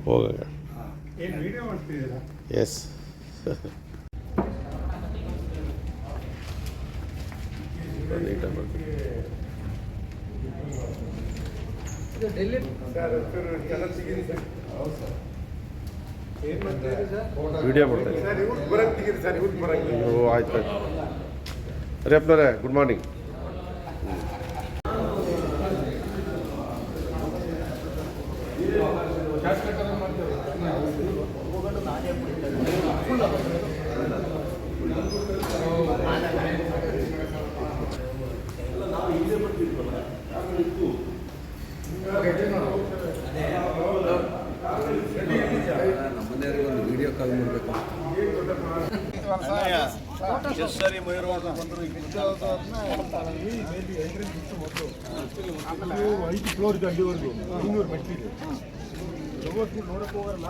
ಹೋಗ S video ಮಾಡ್ತಾರೆ. ಆಯ್ತು ಸರಿ ಅಪ್ಪನವ್ರೆ, ಗುಡ್ ಮಾರ್ನಿಂಗ್. ನಮ್ಮನೆಯವರಿಗೊಂದು ವಿಡಿಯೋ ಕಾಲ್ ಮಾಡಬೇಕು. ಸರಿ ಮಯೂರು ಬಂದರು 5 ಫ್ಲೋರ್ ಅಲ್ಲಿವರೆಗೂ 200 ಮೆಟ್ಟಿದೆ. ನೋಡಕ್ಕೆ ಹೋಗಲ್ಲ.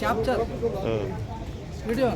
Capture video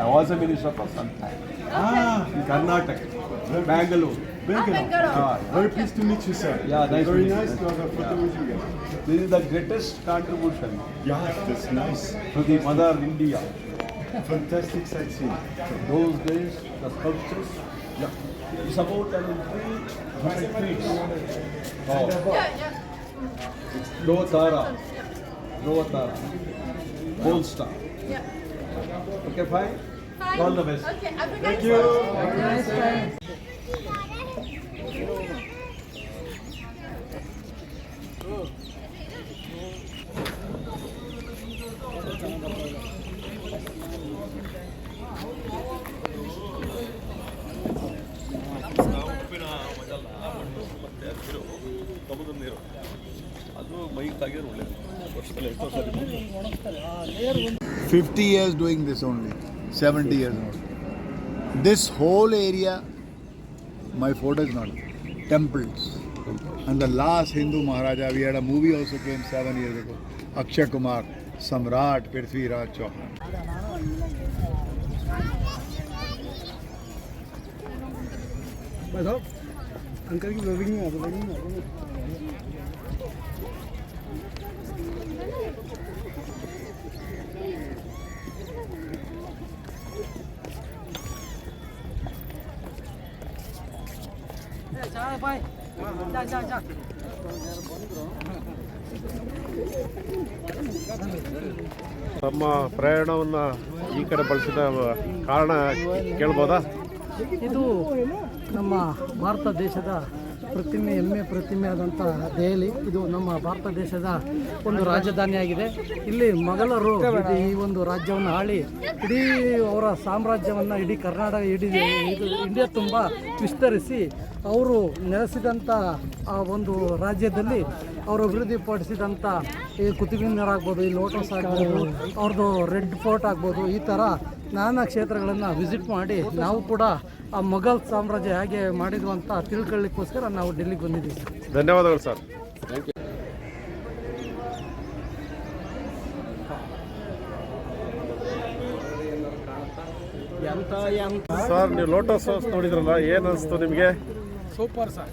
I was a minister for some time. In Karnataka, Bangalore. Very pleased to meet you, sir. Yeah, nice. Very nice to have a photo with you guys. This is the greatest contribution Yeah, that's nice. to the mother India. Fantastic sightseeing. Those days, the sculptures. Yeah. It's about 300 feet. Oh. Lovatara. Gold star. Okay, fine? All the best. Okay, have a Thank nice you. Nice time. ಅದು mic ತಾಗಿದ್ರೆ ಒಳ್ಳೆಯದು. ವರ್ಷದಲ್ಲಿ ಎಷ್ಟೋ ಸರಿ 50 years doing this only, 70 years now. This whole area, my photo is not. Temples. And the last Hindu Maharaja, we had a movie also came 7 years ago. Akshay Kumar, Samrat Prithviraj Chauhan. Uncle की blogging में ತಮ್ಮ ಪ್ರಯಾಣವನ್ನು ಈ ಕಡೆ ಬಳಸಿದ ಕಾರಣ ಕೇಳ್ಬೋದಾ? ಇದು ನಮ್ಮ ಭಾರತ ದೇಶದ ಪ್ರತಿಮೆ, ಹೆಮ್ಮೆ ಪ್ರತಿಮೆ ಆದಂಥ ದೆಹಲಿ. ಇದು ನಮ್ಮ ಭಾರತ ದೇಶದ ಒಂದು ರಾಜಧಾನಿಯಾಗಿದೆ. ಇಲ್ಲಿ ಮೊಘಲರು ಈ ಒಂದು ರಾಜ್ಯವನ್ನು ಆಳಿ ಇಡೀ ಅವರ ಸಾಮ್ರಾಜ್ಯವನ್ನು ಇಡೀ ಕರ್ನಾಟಕ, ಇಡೀ ಇದು ಇಂಡಿಯಾ ತುಂಬ ವಿಸ್ತರಿಸಿ ಅವರು ನೆಲೆಸಿದಂಥ ಆ ಒಂದು ರಾಜ್ಯದಲ್ಲಿ ಅವರು ಅಭಿವೃದ್ಧಿಪಡಿಸಿದಂಥ ಈ ಕುತುಬ್ ಮಿನಾರ್ ಆಗ್ಬೋದು, ಈ ಲೋಟಸ್ ಆಗ್ಬೋದು, ಅವ್ರದ್ದು ರೆಡ್ ಫೋರ್ಟ್ ಆಗ್ಬೋದು, ಈ ಥರ ನಾನಾ ಕ್ಷೇತ್ರಗಳನ್ನು ವಿಸಿಟ್ ಮಾಡಿ ನಾವು ಕೂಡ ಆ ಮೊಘಲ್ ಸಾಮ್ರಾಜ್ಯ ಹೇಗೆ ಮಾಡಿದ್ರು ಅಂತ ತಿಳ್ಕೊಳ್ಳಿಕ್ಕೋಸ್ಕರ ನಾವು ಡೆಲ್ಲಿಗೆ ಬಂದಿದ್ದೀವಿ. ಧನ್ಯವಾದಗಳು ಸರ್. Thank you. ಸರ್, ನೀವು ಲೋಟಸ್ ಹೌಸ್ ನೋಡಿದ್ರಲ್ಲ, ಏನು ಅನಿಸ್ತು ನಿಮಗೆ? Super sir.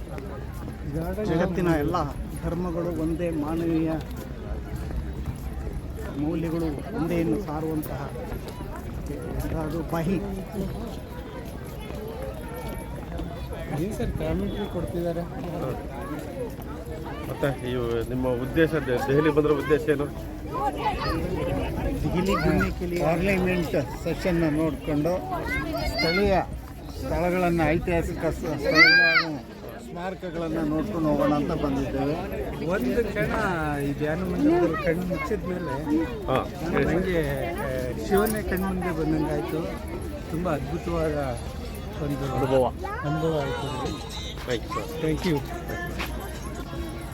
ಜಗತ್ತಿನ ಎಲ್ಲ ಧರ್ಮಗಳು ಒಂದೇ, ಮಾನವೀಯ ಮೌಲ್ಯಗಳು ಒಂದೇ ಎಂದು ಸಾರುವಂತಹ ಅದು ಬಾಹಿ. ಏನು ಸರ್ ಕಾಮೆಂಟ್ರಿ ಕೊಡ್ತಿದ್ದಾರೆ? ಮತ್ತೆ ನಿಮ್ಮ ಉದ್ದೇಶ, ದೆಹಲಿ ಬಂದಿರೋ ಉದ್ದೇಶ ಏನು? ದೆಹಲಿ ಪಾರ್ಲಿಮೆಂಟ್ ಸೆಷನ್ ನೋಡಿಕೊಂಡು ಸ್ಥಳೀಯ ಸ್ಥಳಗಳನ್ನು, ಐತಿಹಾಸಿಕ ಸ್ಥಳಗಳು ಹಾಗೂ ಸ್ಮಾರಕಗಳನ್ನು ನೋಡ್ಕೊಂಡು ಹೋಗೋಣ ಅಂತ ಬಂದಿದ್ದೇವೆ. ಒಂದು ಕ್ಷಣ ಈ ಧ್ಯಾನ ಮಂದಿರದಲ್ಲಿ ಕಣ್ಣು ಮುಚ್ಚಿದ ಮೇಲೆ ನನಗೆ ಶಿವನೇ ಕಣ್ಮುಂದೆ ಬಂದಂಗಾಯಿತು. ತುಂಬ ಅದ್ಭುತವಾದ ಒಂದು ಅನುಭವ ಆಯಿತು. Thank you.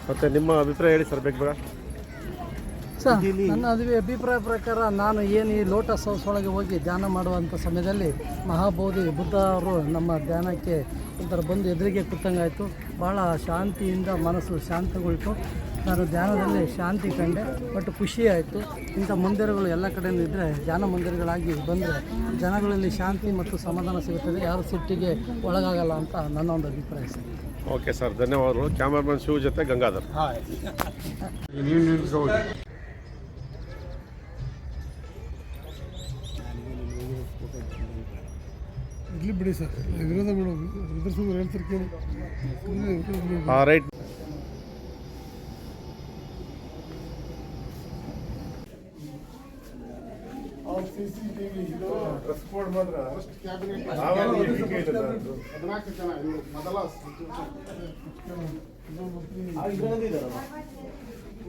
ಮತ್ತೆ ನಿಮ್ಮ ಅಭಿಪ್ರಾಯ ಹೇಳಿ ಸರ್, ಬೇಗ ಸರ್, ನನ್ನ ಅಭಿಪ್ರಾಯ ಪ್ರಕಾರ ನಾನು ಏನು ಈ ಲೋಟಸ್ ಹೌಸ್ ಒಳಗೆ ಹೋಗಿ ಧ್ಯಾನ ಮಾಡುವಂಥ ಸಮಯದಲ್ಲಿ ಮಹಾಬೋಧಿ ಬುದ್ಧ ಅವರು ನಮ್ಮ ಧ್ಯಾನಕ್ಕೆ ಒಂಥರ ಬಂದು ಎದುರಿಗೆ ಕೂತಂಗಾಯಿತು. ಭಾಳ ಶಾಂತಿಯಿಂದ ಮನಸ್ಸು ಶಾಂತಗೊಳ್ತು. ನಾನು ಧ್ಯಾನದಲ್ಲಿ ಶಾಂತಿ ಕಂಡೆ, ಬಟ್ ಖುಷಿ ಆಯಿತು. ಇಂಥ ಮಂದಿರಗಳು ಎಲ್ಲ ಕಡೆಯೂ ಇದ್ದರೆ, ಧ್ಯಾನ ಮಂದಿರಗಳಾಗಿ ಬಂದರೆ ಜನಗಳಲ್ಲಿ ಶಾಂತಿ ಮತ್ತು ಸಮಾಧಾನ ಸಿಗುತ್ತದೆ, ಯಾರು ಸಿಟ್ಟಿಗೆ ಒಳಗಾಗಲ್ಲ ಅಂತ ನನ್ನ ಒಂದು ಅಭಿಪ್ರಾಯ ಸರ್. ಓಕೆ ಸರ್, ಧನ್ಯವಾದಗಳು. ಕ್ಯಾಮ್ರಾಮನ್ ಶಿವ ಜೊತೆ ಗಂಗಾಧರ್. ಇರ್ಲಿ ಬಿಡಿ ಸರ್, ವಿರೋಧ ಮಾಡೋದು ಎದುರಿಸೋದು ಹೇಳ್ತಾರೆ ಕೇಳಿ. ರೈಟ್. CCTV ಡ್ರೆಸ್ ಕೋಡ್ ಮಾತ್ರ 14 ಜನ ಇವರು ಮೊದಲ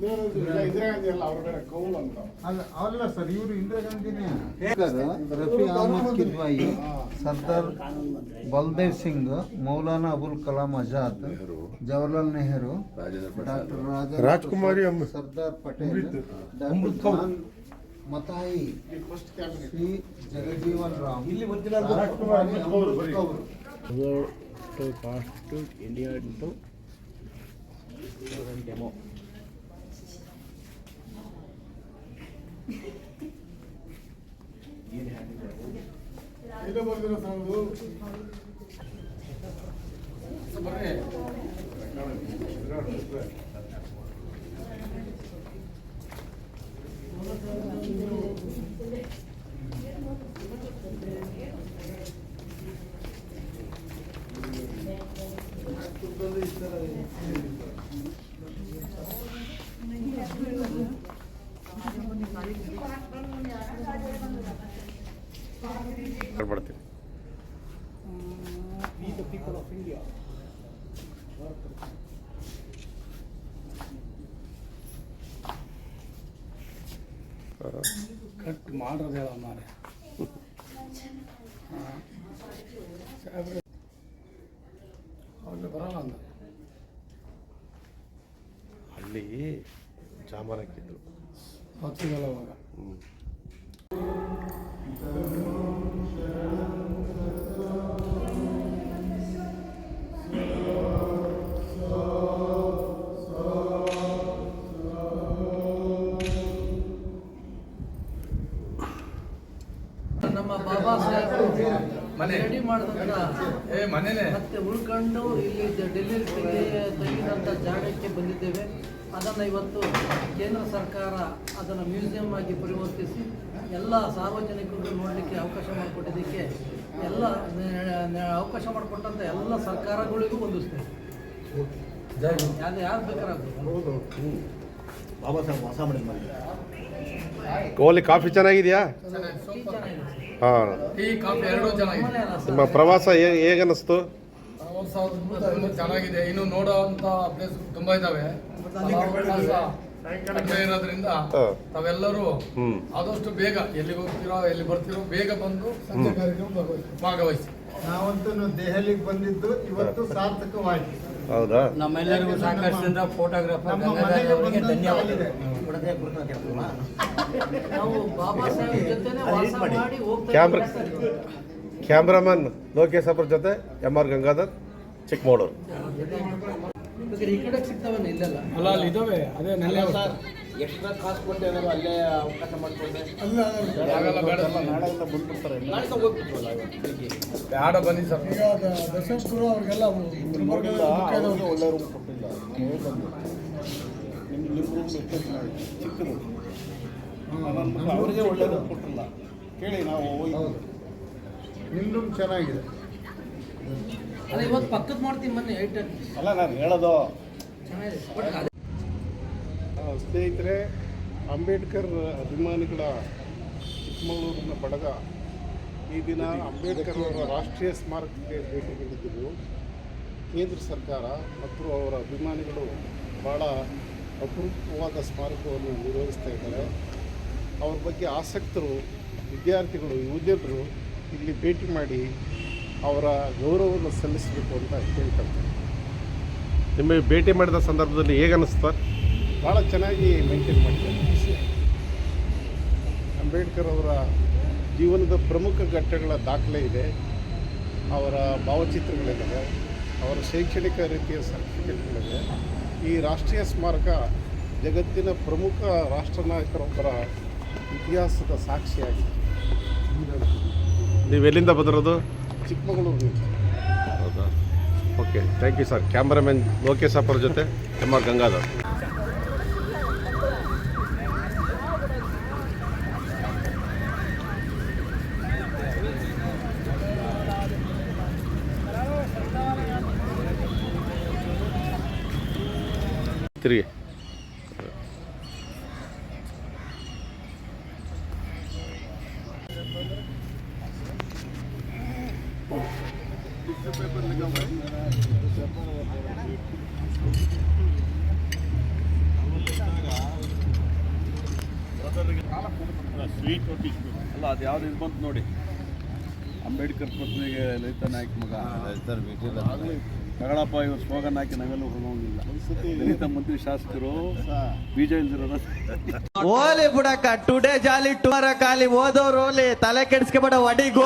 ಇಂದಿರಾ ಗಾಂಧಿ ಅಲ್ಲ, ಅವ್ರ ಬೇರೆ ಕೌಲ್ ಅಂತ ಅಲ್ಲ ಸರ್, ಇವರು ಇಂದಿರಾ ಗಾಂಧಿನೇ. Rafi Ahmed Kidwai, Sardar Baldev Singh, Maulana Abul Kalam Azad, Jawaharlal Nehru, doctor Rajkumari, Sardar Patel, doctor Khan Mathai, Shri Jagjivan Ram, India into demo. ಬರ್ತೀನಿ. ಕಟ್ ಮಾಡೋದು ಹೇಳ ಮಾರೆ. ಅವ್ರಿಗೆ ಬರೋಲ್ಲ ಅಂದ. ಅಲ್ಲಿ ಜಾಮರ್ ಹಾಕಿದ್ರು, ಹೊತ್ತಿಗಲ್ಲ ಅವಾಗ. ನಮ್ಮ ಬಾಬಾ ಸಾಹೇಬರು ರೆಡಿ ಮಾಡಿದಂಥ ಮತ್ತೆ ಉಳ್ಕೊಂಡು ಇಲ್ಲಿ ಡೆಲ್ಲಿಯಲ್ಲಿ ತೆಗೆದಂಥ ಜಾಗಕ್ಕೆ ಬಂದಿದ್ದೇವೆ. ಅದನ್ನು ಇವತ್ತು ಕೇಂದ್ರ ಸರ್ಕಾರ ಅದನ್ನು ಮ್ಯೂಸಿಯಂ ಆಗಿ ಪರಿವರ್ತಿಸಿ ಎಲ್ಲ ಸಾರ್ವಜನಿಕರಿಗೂ ನೋಡಲಿಕ್ಕೆ ಅವಕಾಶ ಮಾಡಿಕೊಟ್ಟಿದ್ದಕ್ಕೆ ಎಲ್ಲ ಅವಕಾಶ ಮಾಡಿಕೊಟ್ಟಂಥ ಎಲ್ಲ ಸರ್ಕಾರಗಳಿಗೂ ವಂದಿಸ್ತೇವೆ. ಯಾರು ಬೇಕಾದ್ರೆ ಕೋಹ್ಲಿ ಕಾಫಿ ಚೆನ್ನಾಗಿದೆಯಾ? ಹಾಂ. ಟೀ ಕಾಫಿ ಎರಡೂ ಚೆನ್ನಾಗಿದೆ. ನಿಮ್ಮ ಪ್ರವಾಸ ಹೇಗನ್ನಿಸ್ತು? ಚೆನ್ನಾಗಿದೆ. ಇನ್ನು ನೋಡುವಂತ ಪ್ಲೇಸ್ ತುಂಬಾ ಇದಾವೆ. ಕಡಿಮೆ ಇರೋದ್ರಿಂದ ತಾವೆಲ್ಲರೂ ಆದಷ್ಟು ಬೇಗ ಎಲ್ಲಿಗೆ ಹೋಗ್ತಿರೋ ಎಲ್ಲಿ ಬರ್ತಿರೋ ಬೇಗ ಬಂದು ಸಂಜೆ ಕಾರ್ಯಕ್ರಮ ಭಾಗವಹಿಸಿ. ನಾವಂತೂ ದೆಹಲಿಗೆ ಬಂದಿದ್ದು ಇವತ್ತು ಸಾರ್ಥಕವಾಯಿತು. ಹೌದಾ? ನಮ್ಮೆಲ್ಲರಿಗೂ ಸಹಕರಿಸಿದ ಫೋಟೋಗ್ರಾಫರ್ ಗಂಗಾಧರ್ ಧನ್ಯವಾದ. ನಾವು ಬಾಬಾ ಸಾಹೇಬ್ ಜೊತೆನೆ ವಾಸ ಮಾಡಿ ಹೋಗ್ತಾ ಕ್ಯಾಮ್ರಾ ಕ್ಯಾಮ್ರಾಮನ್ ಲೋಕೇಶ್ ಅವ್ರ ಜೊತೆ MR ಗಂಗಾಧರ್, ಚಿಕ್ಕಮಗಳೂರು. ಈ ಕಡೆ ಸಿಗ್ತಾವನ್ನ ಇಲ್ಲೆಲ್ಲ ಅಲ್ಲ ಅಲ್ಲಿ ಇದಾವೆ. ಅದೇ ನೆಲೆ ಎಕ್ಸ್ಟ್ರಾ ಕಾಸು ಕೊಟ್ಟು ಏನಾದ್ರು ಅಲ್ಲೇ ಅವಕಾಶ ಮಾಡಿಕೊಂಡ್ರೆ ಬೇಡ ಬನ್ನಿ ಸರ್. ದಶರಥರು ಅವ್ರಿಗೆಲ್ಲ ಒಳ್ಳೆ ರೂಮ್ ಕೊಟ್ಟಿಲ್ಲ. ಚಿಕ್ಕದು ಅವರಿಗೆ ಒಳ್ಳೆ ರೂಮ್ ಕೊಟ್ಟಿಲ್ಲ. ಕೇಳಿ ನಾವು ನಿಮ್ ರೂಮ್ ಚೆನ್ನಾಗಿದೆ. ಅಲ್ಲ ಇವತ್ತು ಪಕ್ಕದ ಮಾಡ್ತೀವಿ ಮೊನ್ನೆ 8 ಅಲ್ಲ ನಾನು ಹೇಳೋದು ಚೆನ್ನಾಗಿದೆ. ಸ್ನೇಹಿತರೆ, ಅಂಬೇಡ್ಕರ್ ಅಭಿಮಾನಿಗಳ ಚಿಕ್ಕಮಗಳೂರಿನ ಬಳಗ ಈ ದಿನ ಅಂಬೇಡ್ಕರ್ ಅವರ ರಾಷ್ಟ್ರೀಯ ಸ್ಮಾರಕಕ್ಕೆ ಭೇಟಿ ನೀಡಿದ್ದೆವು. ಕೇಂದ್ರ ಸರ್ಕಾರ ಮತ್ತು ಅವರ ಅಭಿಮಾನಿಗಳು ಭಾಳ ಅಪರೂಪವಾದ ಸ್ಮಾರಕವನ್ನು ನಿರ್ವಹಿಸ್ತಾ ಇದ್ದಾರೆ. ಅವ್ರ ಬಗ್ಗೆ ಆಸಕ್ತರು, ವಿದ್ಯಾರ್ಥಿಗಳು, ಯುವಜನರು ಇಲ್ಲಿ ಭೇಟಿ ಮಾಡಿ ಅವರ ಗೌರವವನ್ನು ಸಲ್ಲಿಸಬೇಕು ಅಂತ ಕೇಳ್ಕೊಳ್ತಾರೆ. ನಿಮಗೆ ಭೇಟಿ ಮಾಡಿದ ಸಂದರ್ಭದಲ್ಲಿ ಹೇಗನ್ನಿಸ್ತಾ? ಭಾಳ ಚೆನ್ನಾಗಿ ಮೇಂಟೈನ್ ಮಾಡಿದ್ದಾರೆ. ಅಂಬೇಡ್ಕರ್ ಅವರ ಜೀವನದ ಪ್ರಮುಖ ಘಟ್ಟಗಳ ದಾಖಲೆ ಇದೆ. ಅವರ ಭಾವಚಿತ್ರಗಳಿದ್ದಾವೆ, ಅವರ ಶೈಕ್ಷಣಿಕ ರೀತಿಯ ಸರ್ಟಿಫಿಕೇಟ್ಗಳಿವೆ. ಈ ರಾಷ್ಟ್ರೀಯ ಸ್ಮಾರಕ ಜಗತ್ತಿನ ಪ್ರಮುಖ ರಾಷ್ಟ್ರ ನಾಯಕರೊಬ್ಬರ ಇತಿಹಾಸದ ಸಾಕ್ಷಿಯಾಗಿದೆ. ನೀವು ಎಲ್ಲಿಂದ ಬಂದಿರೋದು? ಚಿಕ್ಕಮಗಳೂರಿನಿಂದ. ಹೌದಾ? Okay, thank you sir. Cameraman Lokesh ಅವ್ರ ಜೊತೆ MR ಗಂಗಾಧರ್. ತಿರುಗಿ ಅಲ್ಲ ಅದು ಯಾವ್ದು ಇದು ಬಂತು ನೋಡಿ, ಅಂಬೇಡ್ಕರ್ ಪ್ರತಿಮೆಗೆ ಲಲಿತಾ ನಾಯ್ಕ ಮಗ ತಗಳಪ್ಪ ಇವರು ಸ್ಲೋಗನ್ ಹಾಕಿ ನಾವೆಲ್ಲ ಹೋಗಿಲ್ಲ. ದಲಿತ ಮಂತ್ರಿ ಶಾಸಕರು ಬೀಜ ಇಲ್ದಿರೋದ ಓಲಿ ಬುಡಕ ಟುಡೇ ಜಾಲಿ ಟುಮಾರ ಖಾಲಿ ಓದೋರು ಓಲಿ ತಲೆ ಕೆಡಿಸ್ಕೊಬೇಡ ವಡಿ ಗೋ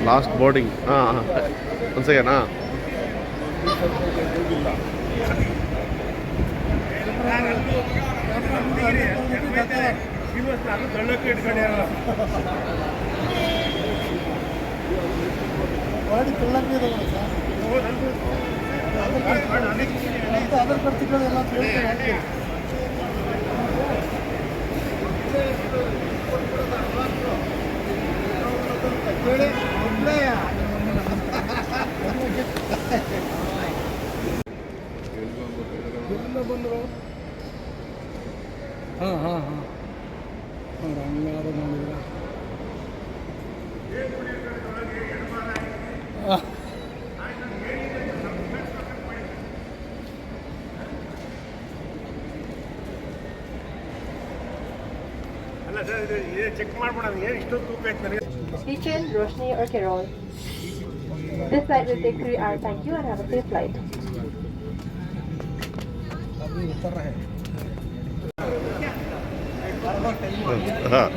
ಲಾಸ್ಟ್ ಬೋರ್ಡಿಂಗ್. ಹಾಂ ಒಂದು ಸೆಕೆಂಡ್. ಹಾಂ ಹಾಂ ಹಾಂ ಹಂಗಾರು ಮಾಡಿದ್ರ Kitchen, Roshni or Carol. This flight will take 3 hours. Thank you and have a safe flight. ಹಾಂ